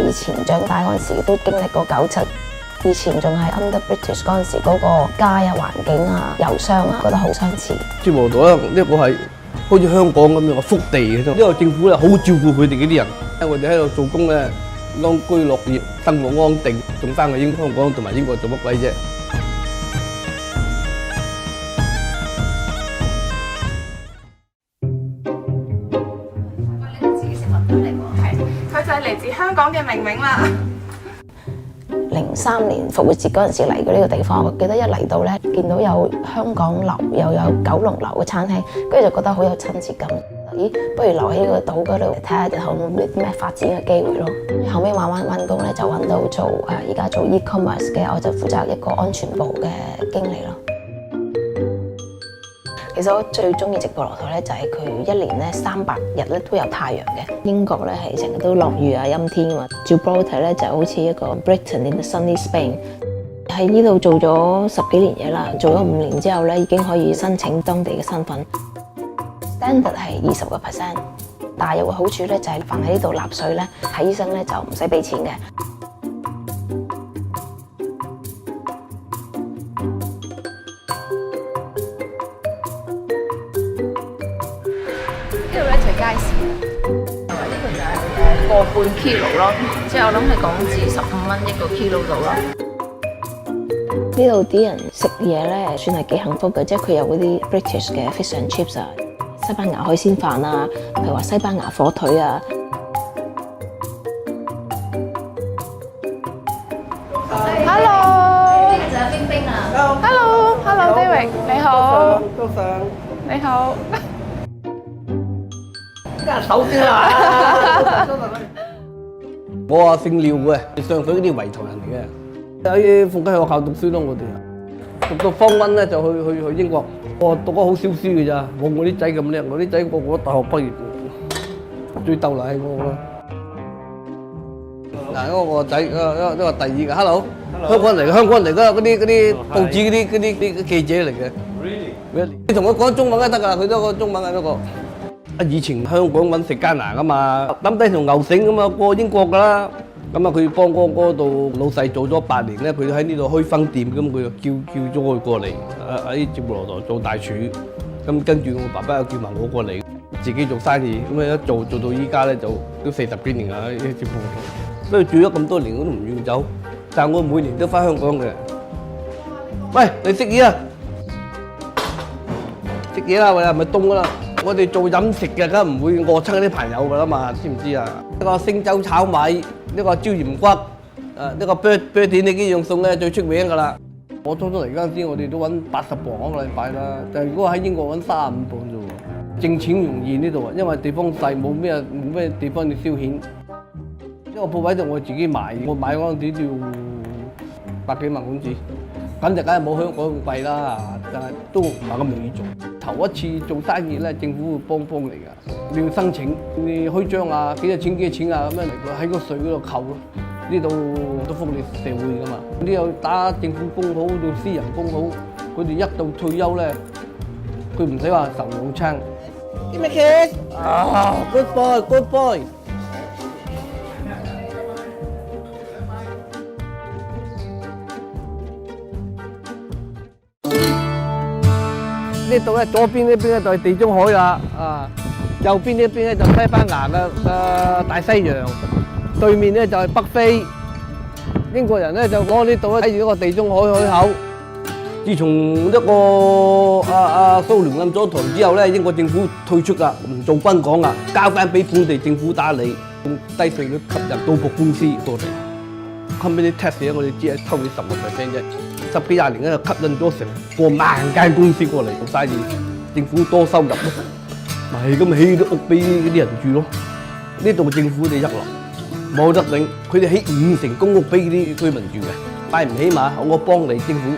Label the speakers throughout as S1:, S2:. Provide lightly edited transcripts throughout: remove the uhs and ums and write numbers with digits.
S1: 我以前長大嗰陣時都經歷過97，以前仲係 under British 嗰陣時嗰個街啊、環境啊、郵箱啊，覺得好相似。
S2: 直布羅陀咧，呢個係好似香港咁樣嘅福地嘅啫，因為政府咧好照顧佢哋嗰啲人，我哋喺度做工咧安居樂業、生活安定，仲翻去香港同埋英國做乜鬼啫？
S3: 佢就係嚟自香港嘅明明啦。
S1: 03年復活節嗰陣時嚟過呢個地方，我記得一嚟到咧，見到有香港樓又有九龍樓嘅餐廳，跟住就覺得好有親切感。咦，不如留喺呢個島嗰度睇下有冇咩發展嘅機會咯。後尾慢慢揾工咧，就揾到做而家做 e-commerce 嘅，我就負責一個安全部嘅經理咯。其實我最中意直布羅陀咧，就係佢一年咧300日咧都有太陽嘅。英國咧係成日都落雨啊、陰天㗎嘛。直布羅陀咧就好似一個 Britain in the sunny Spain。喺呢度做咗10幾年嘢啦，做咗5年之後咧已經可以申請當地嘅身份。Standard 係20%，但係有個好處咧就係凡喺呢度納稅咧，睇醫生咧就唔使俾錢嘅。
S3: 呢度咧就係街市，呢個就係個半 kilo 咯，即係我諗係港紙15蚊一個 kilo 度咯。
S1: 呢度啲人食嘢咧算係幾幸福嘅，即係佢有嗰啲 British 嘅 fish and chips 啊，西班牙海鮮飯啊，譬如話西班牙火腿啊。
S3: Hello， 呢個就係冰冰啊。Hello，David， 你好。
S2: 早上。
S3: 你好。
S2: 手先啦！我啊姓廖嘅，上水嗰啲圍頭人嚟嘅，喺附近學校讀書咯。我哋讀到方温咧就去英國，我讀咗好少書嘅咋，冇我啲仔咁叻。我啲仔個個大學畢業，最逗留係我咯。嗱，嗰個仔，呢個第二嘅 ，Hello， 香港嚟嘅，香港嚟嗰啲報紙嗰啲記者嚟嘅。Really？ 你同佢講中文都得㗎，佢都講中文嘅嗰個。以前香港揾食艱難㗎嘛，抌低條牛繩咁啊過英國㗎啦。咁啊佢幫嗰度老細做咗8年咧，佢喺呢度開分店，咁佢就叫咗我過嚟喺直布羅陀做大廚。咁跟住我爸爸又叫埋我過嚟自己做生意，咁啊一做到依家咧就都40幾年啦喺直布羅陀。所以住咗咁多年我都唔願意走，但係我每年都翻香港嘅。喂，你食嘢啊？食嘢啦，喂，係咪凍㗎啦？我哋做飲食嘅，梗唔會餓親啲朋友㗎啦嘛，知唔知啊？呢個星洲炒米，呢個椒鹽骨，呢個啤典呢幾樣餸咧最出名㗎啦。我初嚟嗰陣時，我哋都揾80磅一個禮拜啦，但係如果喺英國揾35磅啫喎。掙錢容易呢度啊，因為地方細，冇咩地方去消遣。呢個鋪位就我自己買，我買嗰陣時都要百幾萬港紙。咁就梗係冇香港咁貴啦，但係都唔係咁容易做。頭一次做生意咧，政府會幫你㗎，你要申請，你開張啊，幾多錢啊咁樣嚟個喺個稅嗰度扣咯。呢度都福利社會㗎嘛，你又打政府工好，到私人工好，佢哋一到退休咧，佢唔使話受養撐。Give me kiss！ good boy，good boy。呢度咧左邊呢邊咧就係地中海啦，右邊呢邊咧就西班牙嘅大西洋，對面咧就係北非。英國人咧就攞呢度咧睇住一個地中海海口。自從一個蘇聯暗咗台之後咧，英國政府退出㗎，唔做軍港㗎，交翻俾本地政府打理，用低稅率吸引賭博公司過嚟。Company tax 咧，我哋只係抽你10%啫。10幾20年咧，就吸引咗成過萬間公司過嚟做生意，政府多收入咯，咪咁起啲屋俾啲人住咯。呢度政府你一落冇得頂，佢哋起5成公屋俾啲居民住嘅，買唔起嘛，我幫你政府，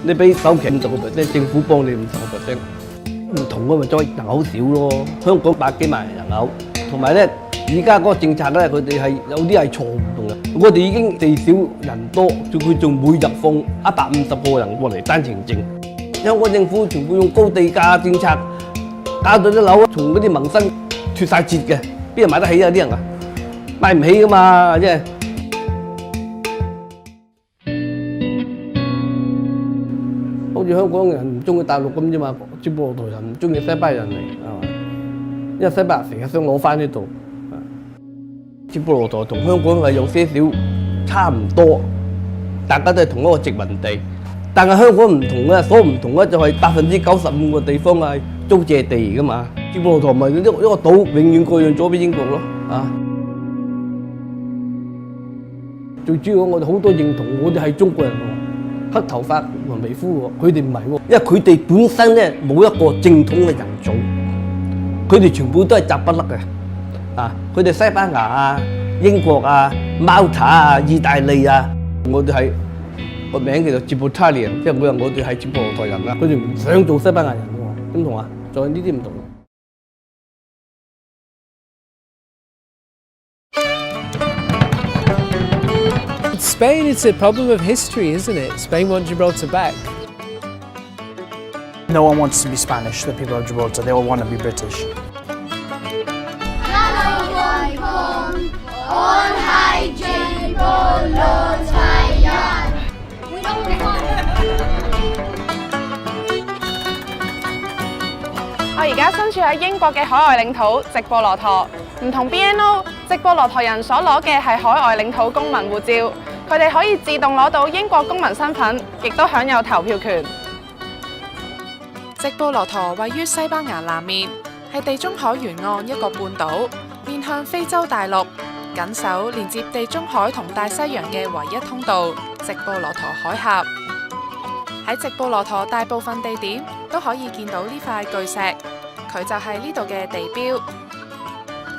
S2: 你俾首期50%，政府幫你50%，唔同啊嘛，再人口少咯，香港百幾萬人口，同埋咧而家嗰個政策咧，佢哋係有啲係錯誤嘅。我哋已經地少人多，佢仲每日放150個人過嚟單程證。香港政府全部用高地價政策，搞到啲樓從嗰啲民生脫晒節嘅，邊人買得起啊啲人啊？買唔起噶嘛，即係。好似香港人唔中意大陸咁啫嘛，直布羅陀人唔中意西班牙人嚟，係嘛？因為西班牙成日想攞翻呢度。直布羅陀同香港係有些少差唔多，大家都係同一個殖民地，但係香港唔同咧，所唔同咧就係95%個地方係租借地嚟噶嘛。直布羅陀咪一個島，永遠割讓咗俾英國咯，啊！最主要我哋好多認同我哋係中國人喎，黑頭髮黃皮膚喎，佢哋唔係喎，因為佢哋本身咧冇一個正統嘅人種，佢哋全部都係雜不甩嘅。啊！佢哋西班牙啊、英國啊、Malta 啊、意大利啊，我哋係個名叫做 Gibraltarian， 即係每人我哋係直布羅陀人啦。佢哋唔想做西班牙人喎，點同啊？仲有呢啲唔同。
S4: Spain, it's a problem of history, isn't it? Spain want Gibraltar back.
S5: No one wants to be Spanish, the people of Gibraltar. They all want to be British.
S6: 我而家身處喺英國嘅海外領土直布羅陀，唔同 BNO， 直布羅陀人所攞嘅係海外領土公民護照，佢哋可以自動攞到英國公民身份，亦都享有投票權。直布羅陀位於西班牙南面，係地中海沿岸一個半島，面向非洲大陸，緊守連接地中海同大西洋嘅唯一通道——直布羅陀海峽。喺直布羅陀大部分地點都可以見到呢塊巨石，佢就係呢度嘅地標。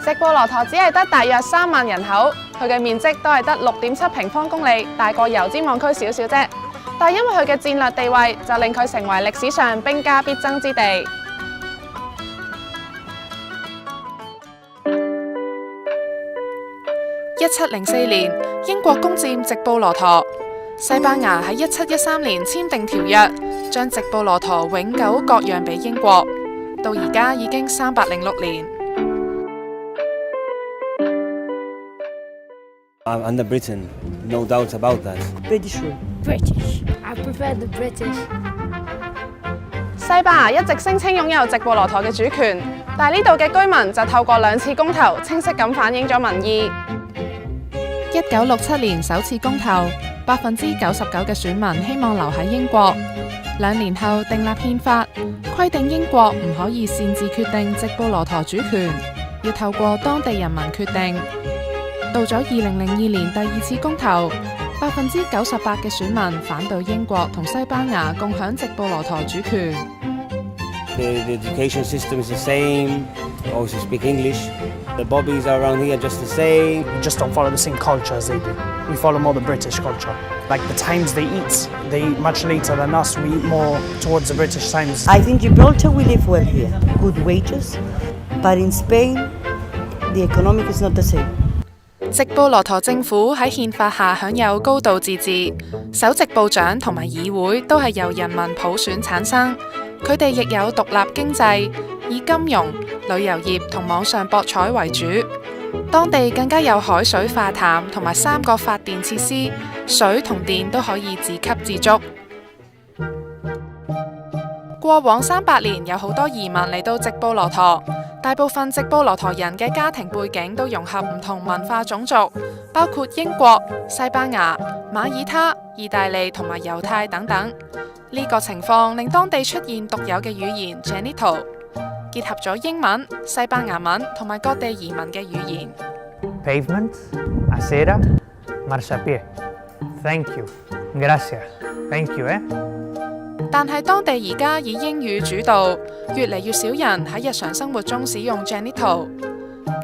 S6: 直布羅陀只係得大約3萬人口，佢嘅面積都係得6.7平方公里，大過油尖旺區少少啫。但係因為佢嘅戰略地位，就令佢成為歷史上兵家必爭之地。1704年，英國攻佔直布羅陀。西班牙喺1713年簽訂條約，將直布羅陀永久割讓俾英國，到而家已經306年。
S7: I'm under Britain, no doubt about that.
S5: British rule.
S8: British. I prefer the British.
S6: 西班牙一直聲稱擁有直布羅陀嘅主權，但係呢度嘅居民就透過2次公投，清晰咁反映咗民意。1967年首次公投，99%嘅選民希望留喺英國。2年後訂立憲法，規定英國唔可以擅自決定直布羅陀主權，要透過當地人民決定。到咗2002年第2次公投，98%嘅選民反對英國同西班牙共享直布羅陀主權。
S7: The education system is the same. I also speak English. The bobbies around here are just the same.
S5: We just don't follow the same culture as they do. We follow more the British culture. Like the times they eat much later than us. We eat more towards the British times.
S9: I think Gibraltar we live well here. Good wages. But in Spain, the economic is not the same.
S6: 直布羅陀政府喺憲法下享有高度自治，首席部長同埋議會都係由人民普選產生。佢哋亦有獨立經濟，以金融、旅遊業同網上博彩為主。當地更加有海水化淡同埋3個發電設施，水同電都可以自給自足。過往300年有好多移民嚟到直布羅陀，大部分直布羅陀人嘅家庭背景都融合唔同文化種族，包括英國、西班牙、馬爾他、意大利同埋猶太等等。呢個情況令當地出現獨有嘅語言 Janito， 結合咗英文、西班牙文同埋各地移民嘅語言。
S10: Pavement, acera, marchapié. Thank you, gracias. Thank you,
S6: 但係當地而家以英語主導，越嚟越少人喺日常生活中使用 Janito。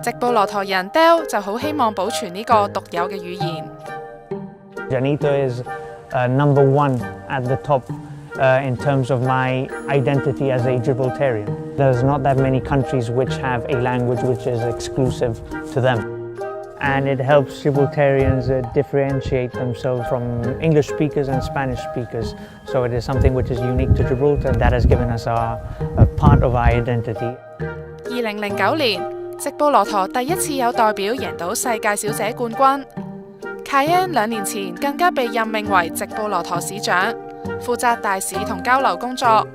S6: 直布羅陀人 Del 就好希望保存呢個獨有嘅語言。
S10: Janito is number 1 at the top in terms of my identity as a Gibraltarian. There's not that many countries which have a language which is exclusive to them. And it helps Gibraltarians differentiate themselves from English speakers and Spanish speakers. So it is something which is unique to Gibraltar that has given us a part of our identity.
S6: 2009年，直布羅陀第一次有代表贏到世界小姐冠軍。凱恩2年前更加被任命為直布羅陀市長，負責大使同交流工作。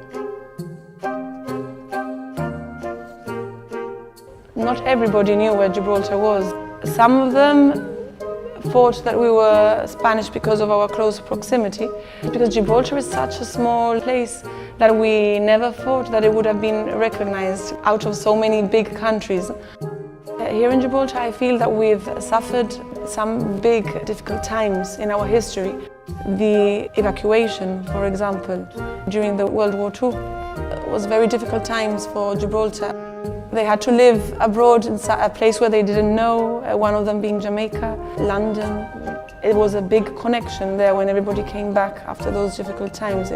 S11: Not everybody knew where Gibraltar was. Some of them thought that we were Spanish because of our close proximity, because Gibraltar is such a small place that we never thought that it would have been recognized out of so many big countries. Here in Gibraltar, I feel that we've suffered some big, difficult times in our history. The evacuation, for example, during the World War II was very difficult times for Gibraltar. They had to live abroad in a place where they didn't know, one of them being Jamaica, London. It was a big connection there when everybody came back after those difficult times.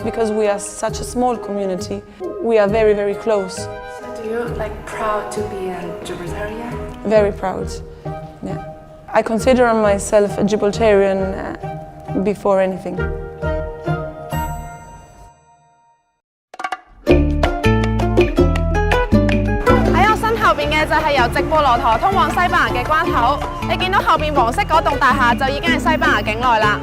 S11: Because we are such a small community, we are very, very close.
S6: So do you proud to be a Gibraltarian?
S11: Very proud, yeah. I consider myself a Gibraltarian before anything.
S3: 後邊嘅就係由直布羅陀通往西班牙嘅關口，你見到後邊黃色嗰棟大廈就已經係西班牙境內啦。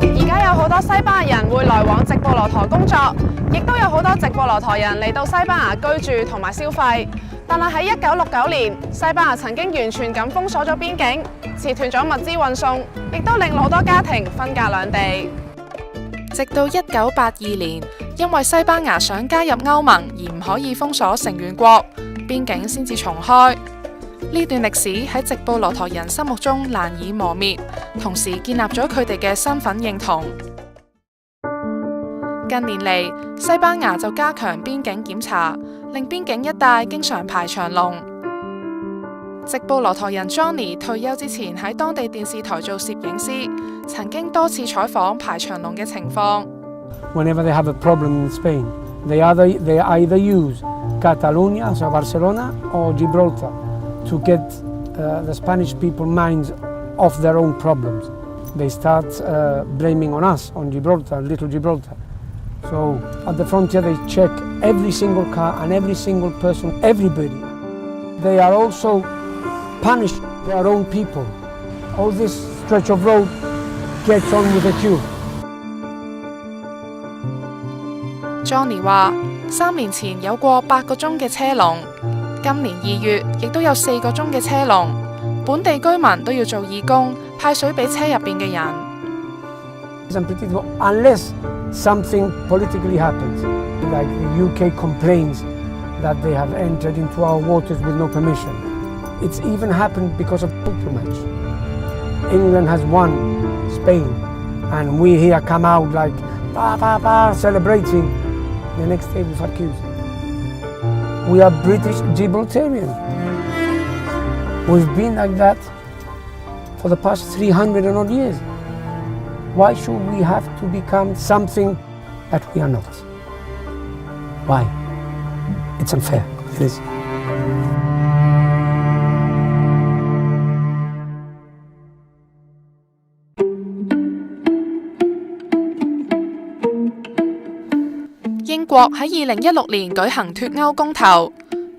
S3: 而家有好多西班牙人會來往直布羅陀工作，亦都有好多直布羅陀人嚟到西班牙居住同埋消費。但係喺1969年，西班牙曾經完全咁封鎖咗邊境，切斷咗物資運送，亦都令好多家庭分隔兩地。
S6: 直到1982年，因為西班牙想加入歐盟而唔可以封鎖成員國，邊境先至重開。呢段歷史喺直布羅陀人心目中難以磨滅，同時建立咗佢哋嘅身份認同。近年嚟，西班牙就加強邊境檢查，令邊境一帶經常排長龍。直布羅陀人 Johnny 退休之前喺當地電視台做攝影師，曾經多次採訪排長龍嘅情況。
S2: Whenever they have a problem in Spain, they either use Catalonia, so Barcelona, or Gibraltar to get the Spanish people's minds off their own problems. They start blaming on us, on Gibraltar, little Gibraltar. So at the frontier they check every single car and every single person, everybody. They are also punish their own people. All this stretch of road gets on with the queue.
S6: Johnny 話：3年前有過8個鐘嘅車龍，今年2月亦都有4個鐘嘅車龍。本地居民都要做義工，派水俾車入邊嘅人。
S2: Unless something politically happens, like the UK complains that they have entered into our waters with no permission. It's even happened because of football match. England has won Spain, and we here come out like bah, bah, bah, celebrating. The next day we're accused. We are British Gibraltarian. We've been like that for the past 300 and odd years. Why should we have to become something that we are not? Why? It's unfair. It is.
S6: 英國喺2016年舉行脫歐公投，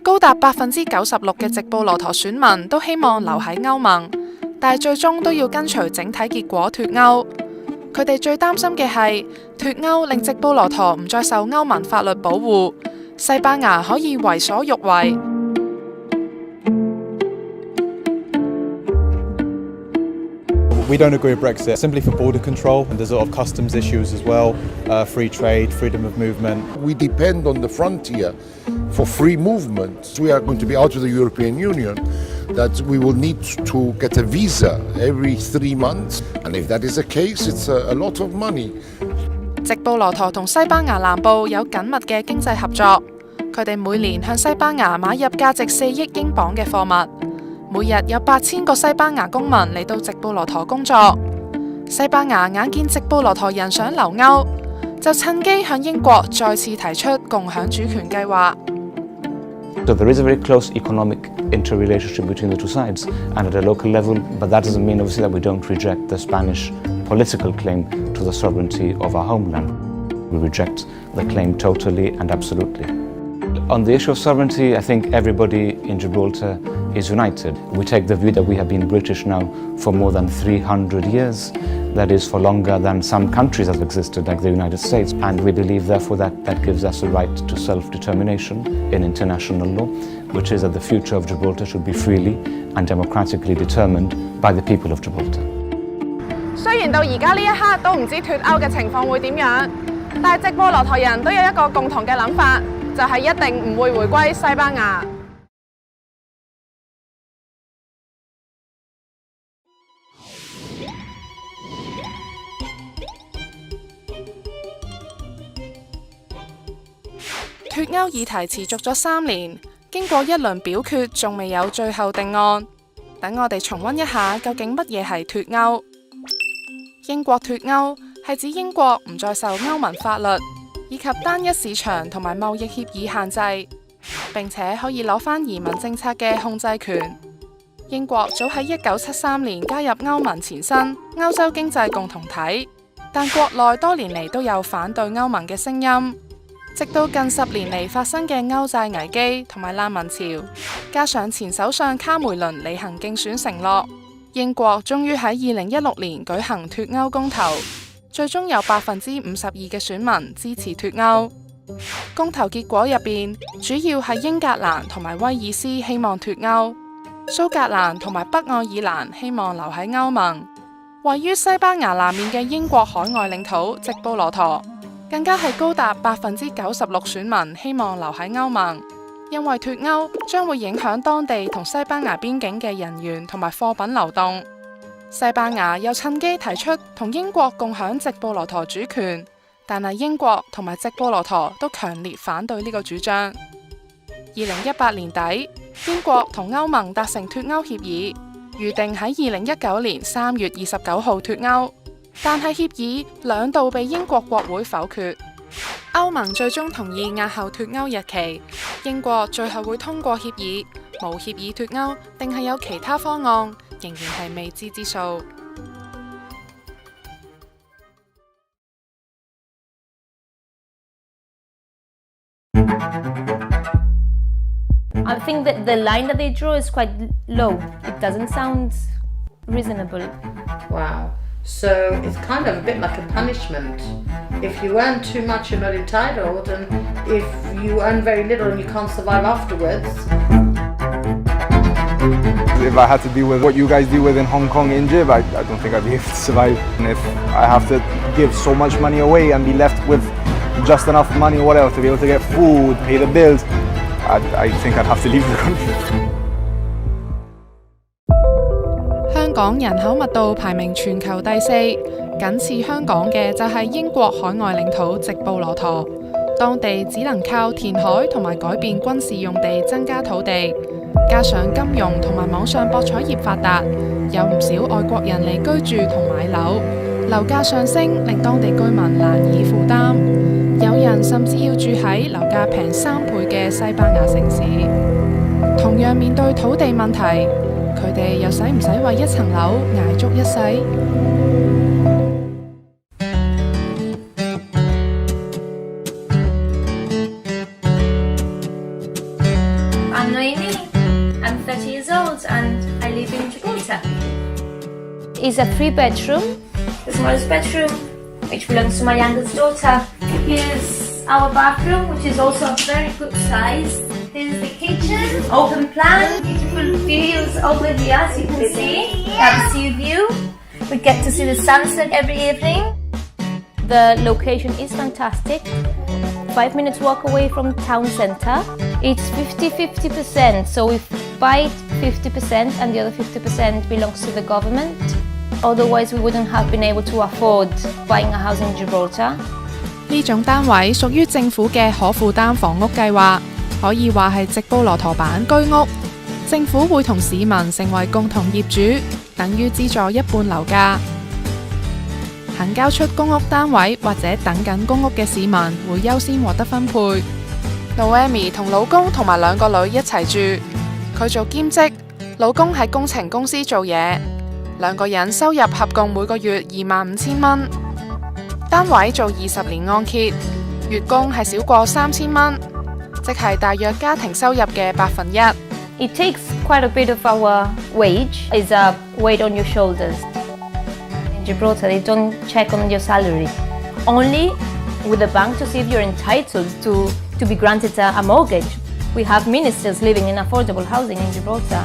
S6: 高達96%嘅直布羅陀選民都希望留喺歐盟，但係最終都要跟隨整體結果脫歐。佢哋最擔心嘅係脫歐令直布羅陀唔再受歐盟法律保護，西班牙可以為所欲為。
S12: We don't agree with Brexit simply for border control, and there's a lot of customs issues as well, free trade, freedom of movement.
S13: We depend on the frontier for free movement. We are going to be out of the European Union, that we will need to get a visa every 3 months, and if that is the case, it's a lot of money.
S6: 直布羅陀同西班牙南部有緊密嘅經濟合作，佢哋每年向西班牙買入價值4億英鎊嘅貨物。每日有8000個西班牙公民嚟到直布羅陀工作。西班牙眼見直布羅陀人想留歐，就趁機向英國再次提出共享主權計劃。
S14: So there is a very close economic interrelationship between the two sides and at a local level, but that doesn't mean obviously that we don't reject the Spanish political claim to the sovereignty of our homeland. We reject the claim totally and absolutely. On the issue of sovereignty, I think everybody in Gibraltar is united. We take the view that we have been British now for more than 300 years. That is for longer than some countries have existed, like the United States. And we believe, therefore, that gives us a right to self-determination in international law, which is that the future of Gibraltar should be freely and democratically determined by the people of Gibraltar.
S3: 雖然到而家呢一刻都唔知脫歐嘅情況會點樣，但係直布羅陀人都有一個共同嘅諗法，就係一定唔會回歸西班牙。
S6: 脫歐議題持續咗3年，經過一輪表決，仲未有最後定案。等我哋重溫一下究竟乜嘢係脫歐。英國脫歐係指英國唔再受歐盟法律以及單一市場同埋貿易協議限制，並且可以攞返移民政策嘅控制權。英國早喺1973年加入歐盟前身歐洲經濟共同體，但國內多年嚟都有反對歐盟嘅聲音。直到近10年嚟發生嘅歐債危機同埋難民潮，加上前首相卡梅倫履行競選承諾，英國終於喺2016年舉行脫歐公投，最終有52%嘅選民支持脫歐。公投結果入邊，主要係英格蘭同埋威爾斯希望脫歐，蘇格蘭同埋北愛爾蘭希望留喺歐盟。位於西班牙南面嘅英國海外領土直布羅陀，更加係高達96%選民希望留喺歐盟，因為脫歐將會影響當地同西班牙邊境嘅人員同埋貨品流動。西班牙又趁機提出同英國共享直布羅陀主權，但係英國同埋直布羅陀都強烈反對呢個主張。2018年底，英國同歐盟達成脫歐協議，預定喺2019年3月29號脫歐。但係協議2度被英國國會否決，歐盟最終同意押後脫歐日期。英國最後會通過協議，無協議脫歐定係有其他方案，仍然係未知之數。
S1: I think that the line that they draw is quite low. It doesn't sound reasonable.
S15: Wow. So it's kind of a bit like a punishment. If you earn too much, you're not entitled, and if you earn very little and you can't survive afterwards.
S16: If I had to deal with what you guys deal with in Hong Kong in Jib, I don't think I'd be able to survive. And if I have to give so much money away and be left with just enough money or whatever to be able to get food, pay the bills, I think I'd have to leave the country.
S6: 香港人口密度排名全球第4，僅次香港嘅就係英國海外領土直布羅陀，當地只能靠填海同埋改變軍事用地增加土地，加上金融同埋網上博彩業發達，有唔少外國人嚟居住同買樓，樓價上升令當地居民難以負擔，有人甚至要住喺樓價平3倍嘅西班牙城市。同樣面對土地問題，佢哋又使唔使為一層樓捱足一世
S8: ？I'm Noemi. I'm 30 years old and I live in Gibraltar.
S1: It's a 3-bedroom.
S8: The smallest bedroom, which belongs to my youngest daughter. Here's our bathroom, which is also a very good size. This is the kitchen, open plan, beautiful views over here as you can see. We have a sea view. We get to see the sunset every evening.
S1: The location is fantastic. 5 minutes walk away from town centre. It's 50-50%, so we buy 50% and the other 50% belongs to the government. Otherwise we wouldn't have been able to afford buying a house in Gibraltar.
S6: 呢種單位屬於政府嘅可負擔房屋計劃。可以話係直布羅陀版居屋，政府會同市民成為共同業主，等於資助一半樓價。肯交出公屋單位或者等緊公屋嘅市民會優先獲得分配。Noemi 同老公同埋2個女一齊住，佢做兼職，老公喺工程公司做嘢，2個人收入合共每個月25,000蚊。單位做20年按揭，月供係少過3000蚊，即係大約家庭收入嘅1%。
S8: It takes quite a bit of our wage. It's a weight on your shoulders. In Gibraltar, they don't check on your salary. Only with the bank to see if you're entitled to be granted a mortgage. We have ministers living in affordable housing in Gibraltar.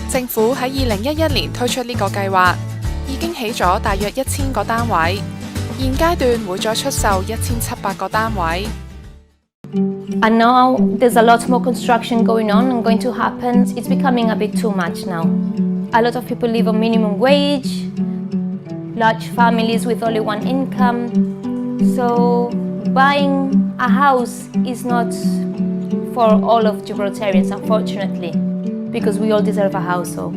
S6: 政府喺2011年推出呢個計劃，已經起咗大約1000個單位，現階段會再出售1700個單位。
S8: And now there's a lot more construction going on and going to happen. It's becoming a bit too much now. A lot of people live on minimum wage, large families with only one income. So buying a house is not for all of Gibraltarians, unfortunately, because we all deserve a house. So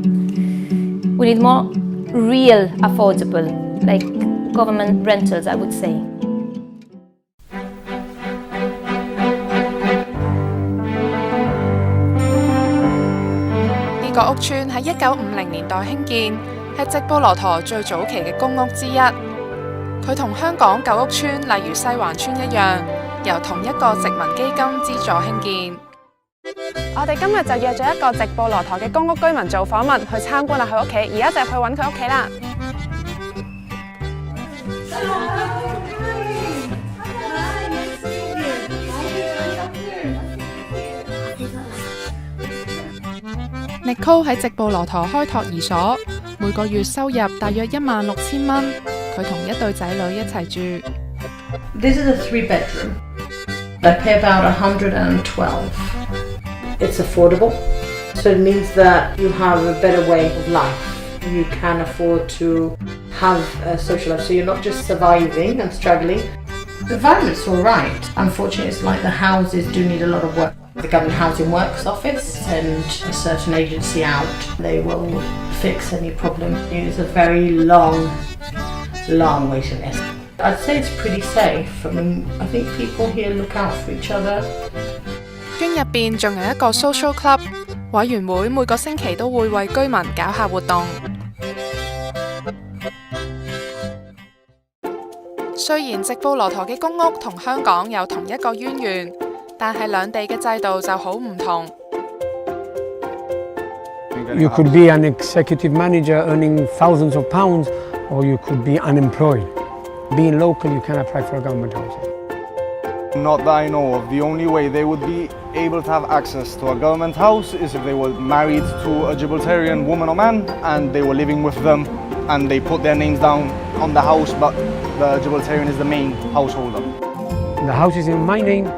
S8: we need more real affordable, like government rentals, I would say.
S6: 呢個屋邨喺1950年代興建，係直布羅陀最早期嘅公屋之一。佢同香港舊屋邨，例如西環邨一樣，由同一個殖民基金資助興建。
S3: 我哋今日就約咗一個直布羅陀嘅公屋居民做訪問，去參觀下佢屋企。而家就去揾佢屋企啦。
S6: Nicole 喺直布羅陀開托兒所，每個月收入大約16,000蚊。佢同一對仔女一齊住。
S15: This is a 3-bedroom. I pay about 112. It's affordable, so it means that you have a better way of life. You can afford to have a social life, so you're not just surviving and struggling. The environment's all right. Unfortunately, it's like the houses do need a lot of work. The Government Housing Works Office send a certain agency out. They will fix any problem. It's a very long waiting list. I'd say it's pretty safe. I mean, I think people here look out for each other.
S6: 村入邊仲有一個 social club， 委員會每個星期都會為居民搞下活動。雖然直布羅陀嘅公屋同香港有同一個淵源，但係兩地嘅制度就好唔同。
S4: You could be an executive manager earning thousands of pounds, or you could be unemployed. Being local, you can apply for a government house.
S16: Not that I know of. The only way they would be able to have access to a government house is if they were married to a Gibraltarian woman or man and they were living with them and they put their names down on the house, but the Gibraltarian is the main householder.
S4: The house is in my name.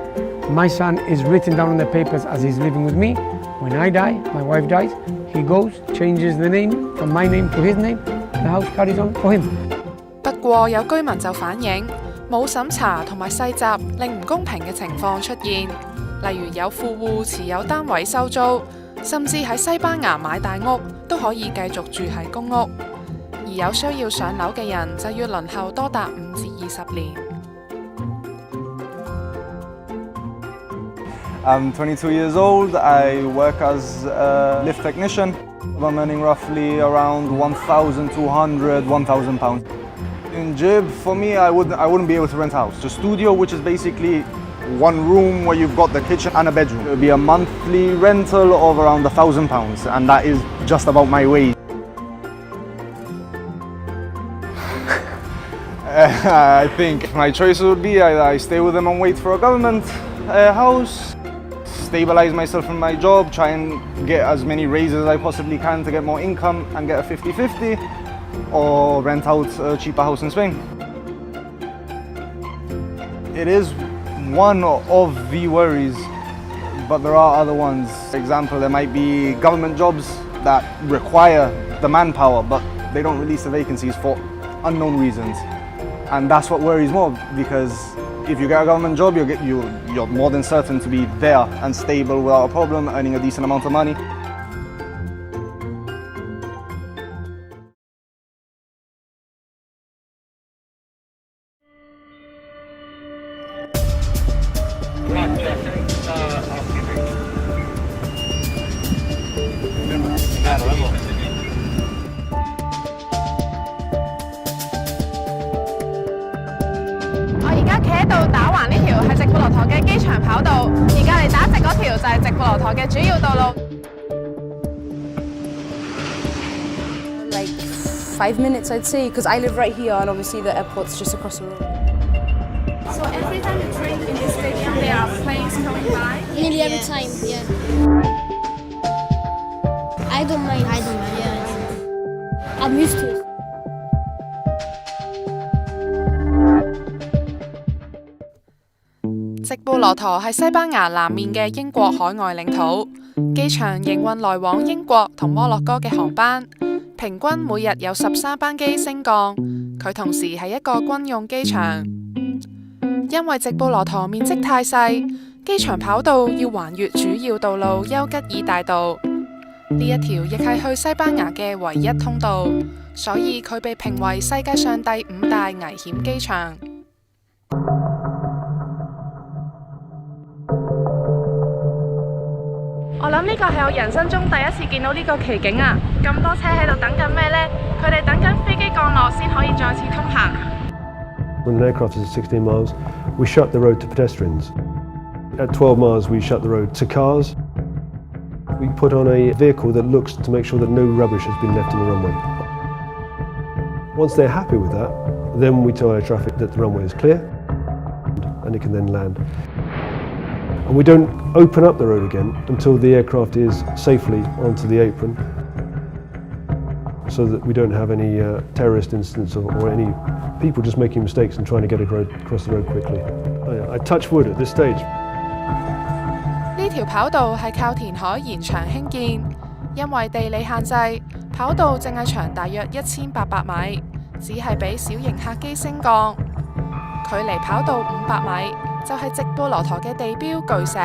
S4: My son is written down on the papers as he's living with me. When I die, my wife dies, he goes, changes the name from my name to his name. The house carries on for him.
S6: 不過有居民就反映，冇審查同埋細集令唔公平嘅情況出現，例如有富戶持有單位收租，甚至喺西班牙買大屋都可以繼續住喺公屋，而有需要上樓嘅人就要輪候多達5至20年。
S16: I'm 22 years old. I work as a lift technician. I'm earning roughly around 1,200, 1,000 pounds. In Gib, for me, I wouldn't be able to rent a house. The studio, which is basically one room where you've got the kitchen and a bedroom. It would be a monthly rental of around £1,000, and that is just about my wage. I think my choice would be either I stay with them and wait for a government house, stabilize myself in my job, try and get as many raises as I possibly can to get more income and get a 50-50, or rent out a cheaper house in Spain. It is one of the worries, but there are other ones. For example, there might be government jobs that require the manpower, but they don't release the vacancies for unknown reasons. And that's what worries more, because if you get a government job, you're more than certain to be there and stable without a problem, earning a decent amount of money.
S3: 條係直布羅陀嘅機場跑道，而隔離打直嗰條就係直布羅陀嘅主要道路。
S17: Like 5 minutes, I'd say, because I live right here, and obviously the airport's just across the road.
S3: So every time you drink in this stadium, there are planes coming by?
S18: Nearly every time, yeah. I don't mind, yeah. I'm used to it.
S6: 直布羅陀係西班牙南面嘅英國海外領土，機場營運來往英國同摩洛哥嘅航班，平均每日有13班機升降。佢同時係一個軍用機場。因為直布羅陀面積太細，機場跑道要橫越主要道路丘吉爾大道，呢一條亦係去西班牙嘅唯一通道，所以佢被評為世界上第5大危險機場。
S3: 我諗呢個係我人生中第一次見到呢個奇景啊！咁多車喺度等緊咩呢？佢哋等緊飛機降落先可以再次通行。
S19: When an aircraft is at 16 miles, we shut the road to pedestrians. At 12 miles, we shut the road to cars. We put on a vehicle that looks to make sure that no rubbish has been left on the runway. Once they're happy with that, then we tell air traffic that the runway is clear and it can then land. And we don't open up the road again until the aircraft is safely onto the apron, so that we don't have any terrorist incidents or any people just making mistakes and trying to get across the road quickly. I touch wood at this stage.
S6: 呢條跑道係靠填海延長興建，因為地理限制，跑道淨係長大約1800米，只係俾小型客機升降。距離跑道500米就係直布羅陀嘅地標巨石，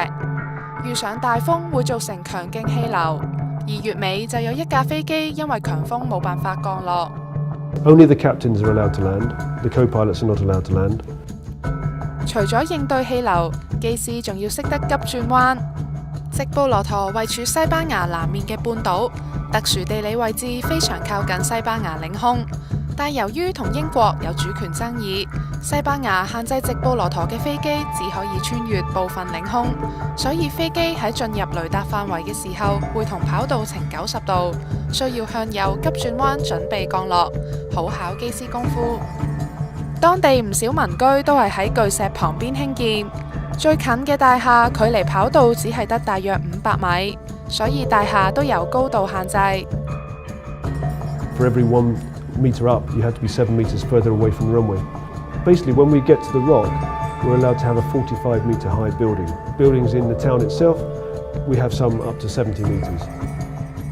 S6: 遇上大風會造成強勁氣流，而月尾就有一架飛機因為強風冇辦法降落。
S19: Only the captains are allowed to land. The co-pilots are not allowed to land.
S6: 除咗應對氣流，機師仲要識得急轉彎。直布羅陀位處西班牙南面嘅半島，特殊地理位置非常靠近西班牙領空。但由於同英國有主權爭議，西班牙限制直布羅陀嘅飛機只可以穿越部分領空，所以飛機喺進入雷達範圍嘅時候會同跑道呈90度，需要向右急轉彎準備降落，好考機師功夫。當地唔少民居都係喺巨石旁邊興建，最近嘅大廈距離跑道只係得大約500米，所以大廈都有高度限制。
S19: For every 1 metre up, you have to be 7 metres further away from the runway. Basically, when we get to the rock, we're allowed to have a 45 metre high building. Buildings in the town itself, we have some up to 70 metres.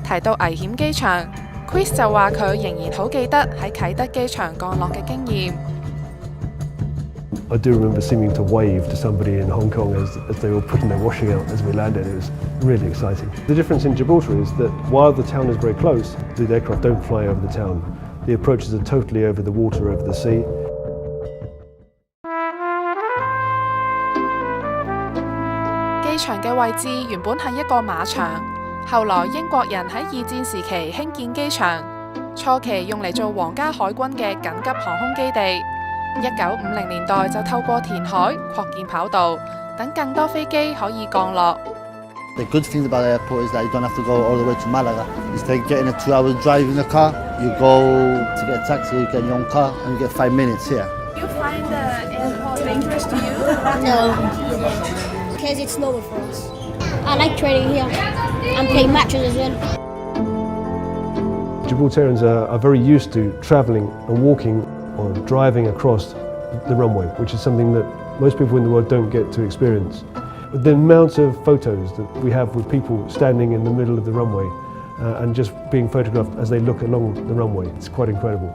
S6: 提到危險機場 ，Chris 就話佢仍然好記得喺啟德機場降落嘅經驗。
S19: I do remember seeming to wave to somebody in Hong Kong as they were putting their washing out as we landed. It was really exciting. The difference in Gibraltar is that while the town is very close, the aircraft don't fly over the town. The approaches are totally over the water, over the sea.
S6: 機場嘅位置原本係一個馬場，後來英國人喺2戰時期興建機場，初期用嚟做皇家海軍嘅緊急航空基地。1950年代就透過填海擴建跑道，等更多飛機可以降落。
S20: The good thing about the airport is that you don't have to go all the way to Malaga. Instead of getting a 2-hour drive in the car, you go to get a taxi, you get your own car, and you get 5 minutes here.
S3: Do you find the airport dangerous to you?
S18: No, because it's normal for us. I like training here and playing matches as well.
S19: Gibraltarians are very used to travelling and walking or driving across the runway, which is something that most people in the world don't get to experience. The amount of photos that we have with people standing in the middle of the runway and just being photographed as they look along the runway, it's quite incredible.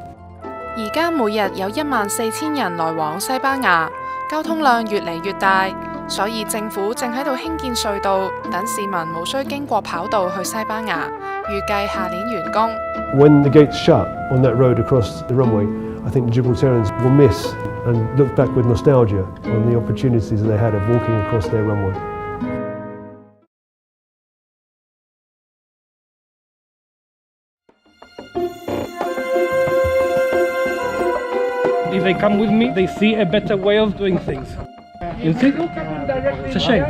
S6: 而家每日有14000人來往西班牙，交通量越嚟越大，所以政府正喺度興建隧道，等市民無需經過跑道去西班牙，預計下年完工。
S19: When the gates shut on that road across the runway, I think Gibraltarians will miss and look back with nostalgia on the opportunities that they had of walking across their runway.
S21: If they come with me, they see a better way of doing things.
S2: You think? It's a shame.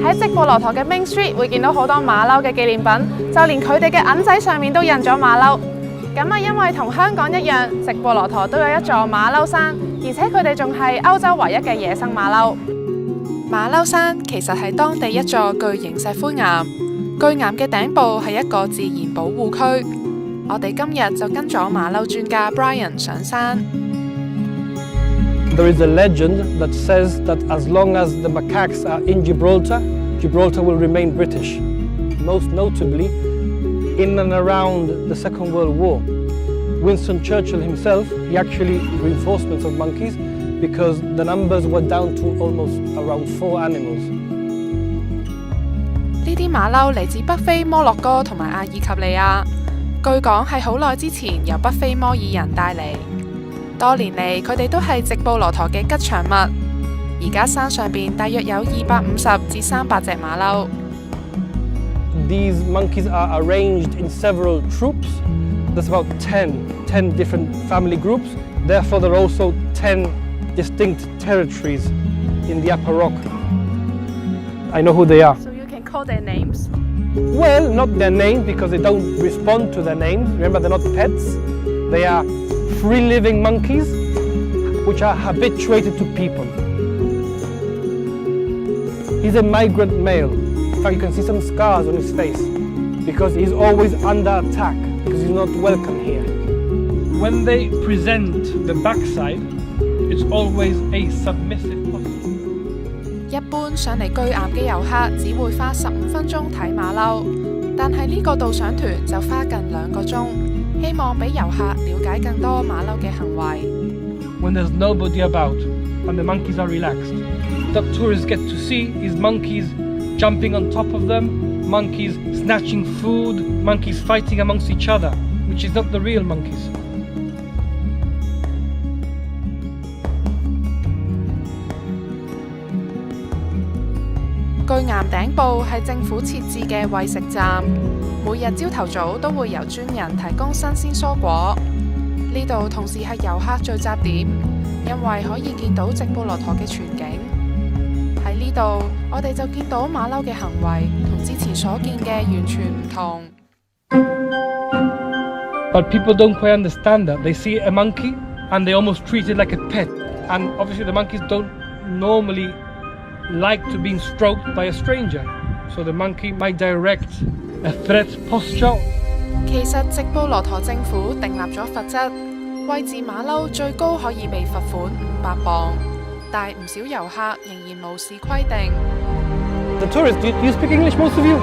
S3: 喺直布羅陀嘅 Main Street 會見到好多馬騮嘅紀念品，就連佢哋嘅銀仔上面都印咗馬騮。咁啊，因為同香港一樣，直布羅陀都有一座馬騮山，而且佢哋仲係歐洲唯一嘅野生馬騮。
S6: 馬騮山其實係當地一座巨型石灰岩，巨岩嘅頂部係一個自然保護區。我哋今日就跟咗馬騮專家 Brian 上山。
S2: There is a legend that says that as long as the macaques are in Gibraltar, Gibraltar will remain British. Most notably, in and around the Second World War, Winston Churchill himself, he actually reinforcements of monkeys because the numbers were down to almost around 4 animals.
S6: 呢啲馬騮嚟自北非摩洛哥同埋阿爾及利亞，據講係好耐之前由北非摩爾人帶嚟。多年嚟，佢哋都係直布羅陀嘅吉祥物。而家山上邊大約有250至300隻馬騮。
S2: These monkeys are arranged in several troops. There's about 10 different family groups. Therefore, there are also 10 distinct territories in the upper rock. I know who they are.
S3: So you can call their names?
S2: Well, not their names because they don't respond to their names. Remember, they're not pets. They are free-living monkeys which are habituated to people. He's a migrant male. In fact, you can see some scars on his face because he's always under attack because he's not welcome here. When they present the backside, it's always a submissive posture.
S6: 一般上嚟巨岩嘅遊客只會花15分鐘睇馬騮，但係呢個導賞團就花近2個鐘，希望俾遊客了解更多馬騮嘅行為。
S2: When there's nobody about and the monkeys are relaxed, what tourists get to see is monkeys jumping on top of them, monkeys snatching food, monkeys fighting amongst each other, which is not the real monkeys.
S6: 巨岩頂部係政府設置嘅餵食站，每日朝頭早都會由專人提供新鮮蔬果。呢度同時係遊客聚集點，因為可以見到直布羅陀嘅全景。喺呢度，我哋就見到馬騮嘅行為同之前所見嘅完全唔同。
S2: But people don't quite understand that. They see a monkey and they almost treat it like a pet. And obviously the monkeys don't normally like to be stroked by a stranger. So the monkey might direct a threat posture.
S6: 其實直布羅陀政府訂立咗罰則，餵飼馬騮最高可以被罰款500磅，但唔少遊客仍然無視規定。
S2: The tourists, do you speak English, most of you?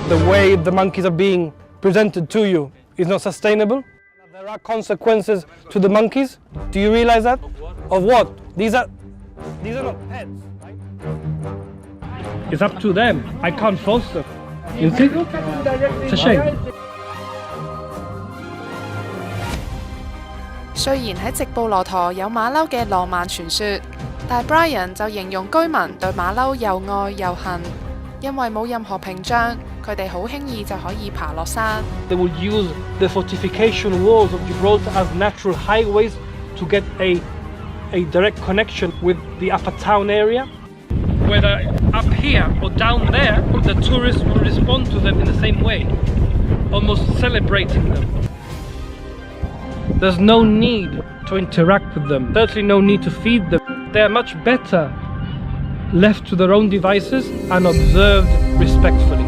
S2: The way the monkeys are being presented to you is not sustainable. There are consequences to the monkeys. Do you realize that? Of what? These are not pets, right? It's up to them. I can't force them. You think? It's a shame.
S6: 雖然喺直布羅陀有馬騮嘅浪漫傳說，但 Brian 就形容居民對馬騮又愛又恨，因為冇任何屏障，佢哋好輕易就可以爬落山。
S2: They would use the fortification walls of Gibraltar as natural highways to get a direct connection with the upper town area. Whether up here or down there, the tourists will respond to them in the same way, almost celebrating them. There's no need to interact with them, certainly no need to feed them. They are much better left to their own devices and observed respectfully.